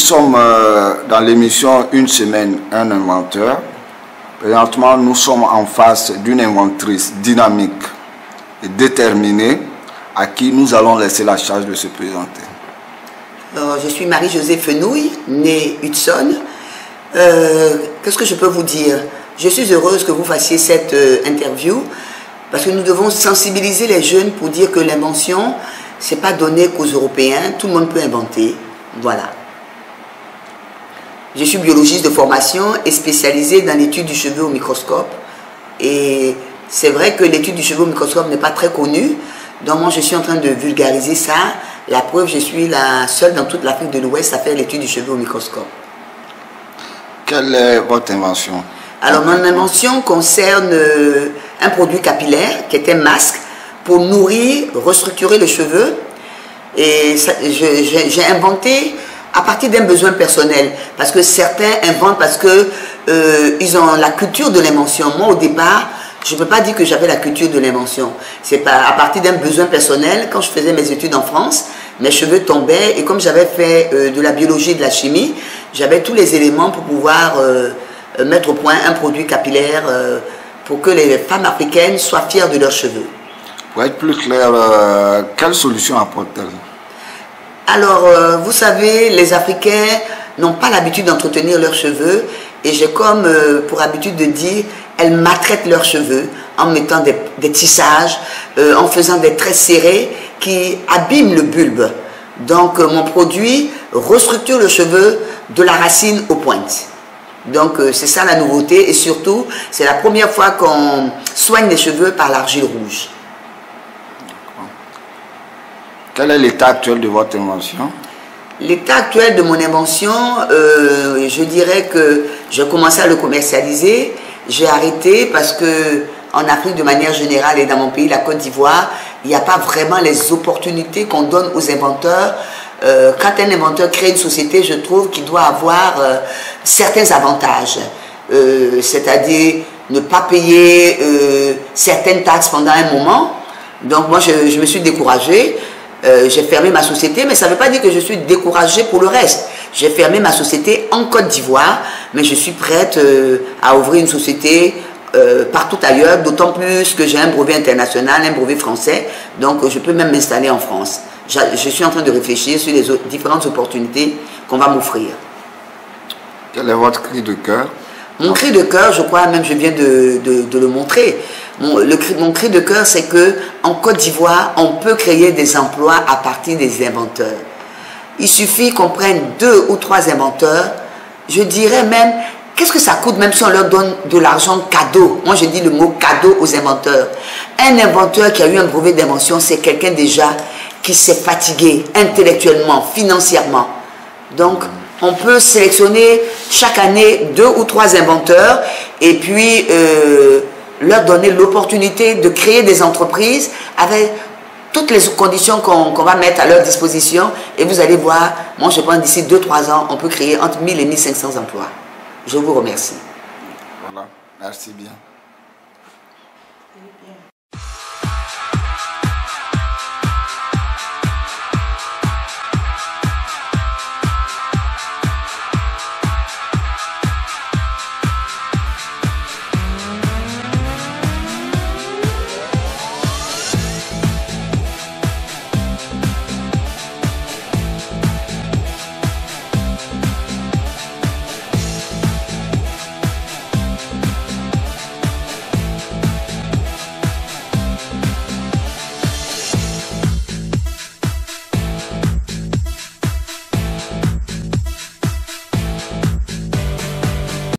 sommes dans l'émission Une semaine, un inventeur. Présentement, nous sommes en face d'une inventrice dynamique et déterminée à qui nous allons laisser la charge de se présenter. Je suis Marie-Josée Fenouille, née Hudson. Qu'est-ce que je peux vous dire? Je suis heureuse que vous fassiez cette interview parce que nous devons sensibiliser les jeunes pour dire que l'invention, ce n'est pas donné qu'aux Européens, tout le monde peut inventer. Voilà. Je suis biologiste de formation et spécialisée dans l'étude du cheveu au microscope. Et c'est vrai que l'étude du cheveu au microscope n'est pas très connue. Donc moi, je suis en train de vulgariser ça. La preuve, je suis la seule dans toute l'Afrique de l'Ouest à faire l'étude du cheveu au microscope. Quelle est votre invention? Alors, mon invention concerne un produit capillaire qui est un masque pour nourrir, restructurer le cheveu. Et j'ai inventé à partir d'un besoin personnel, parce que certains inventent parce que ils ont la culture de l'invention. Moi, au départ, je ne peux pas dire que j'avais la culture de l'invention. C'est à partir d'un besoin personnel. Quand je faisais mes études en France, mes cheveux tombaient et comme j'avais fait de la biologie et de la chimie, j'avais tous les éléments pour pouvoir mettre au point un produit capillaire pour que les femmes africaines soient fières de leurs cheveux. Pour être plus clair, quelle solution apporte-t-elle? Alors, vous savez, les Africains n'ont pas l'habitude d'entretenir leurs cheveux et j'ai comme pour habitude de dire, elles maltraitent leurs cheveux en mettant des tissages, en faisant des traits serrés qui abîment le bulbe. Donc, mon produit restructure le cheveu de la racine aux pointes. Donc, c'est ça la nouveauté et surtout, c'est la première fois qu'on soigne les cheveux par l'argile rouge. Quel est l'état actuel de votre invention? L'état actuel de mon invention, je dirais que j'ai commencé à le commercialiser. J'ai arrêté parce que en Afrique de manière générale et dans mon pays, la Côte d'Ivoire, il n'y a pas vraiment les opportunités qu'on donne aux inventeurs. Quand un inventeur crée une société, je trouve qu'il doit avoir certains avantages. C'est-à-dire ne pas payer certaines taxes pendant un moment. Donc moi, je me suis découragée. J'ai fermé ma société, mais ça ne veut pas dire que je suis découragée pour le reste. J'ai fermé ma société en Côte d'Ivoire, mais je suis prête à ouvrir une société partout ailleurs, d'autant plus que j'ai un brevet international, un brevet français, donc je peux même m'installer en France. Je suis en train de réfléchir sur les différentes opportunités qu'on va m'offrir. Quel est votre cri de cœur? Mon cri de cœur, je crois même, je viens de le montrer. Mon cri de cœur, c'est qu'en Côte d'Ivoire, on peut créer des emplois à partir des inventeurs. Il suffit qu'on prenne 2 ou 3 inventeurs. Je dirais même, qu'est-ce que ça coûte même si on leur donne de l'argent cadeau? Moi, je dis le mot cadeau aux inventeurs. Un inventeur qui a eu un brevet d'invention, c'est quelqu'un déjà qui s'est fatigué intellectuellement, financièrement. Donc, on peut sélectionner chaque année 2 ou 3 inventeurs et puis leur donner l'opportunité de créer des entreprises avec toutes les conditions qu'on va mettre à leur disposition. Et vous allez voir, moi je pense d'ici 2-3 ans, on peut créer entre 1000 et 1500 emplois. Je vous remercie. Voilà, merci bien.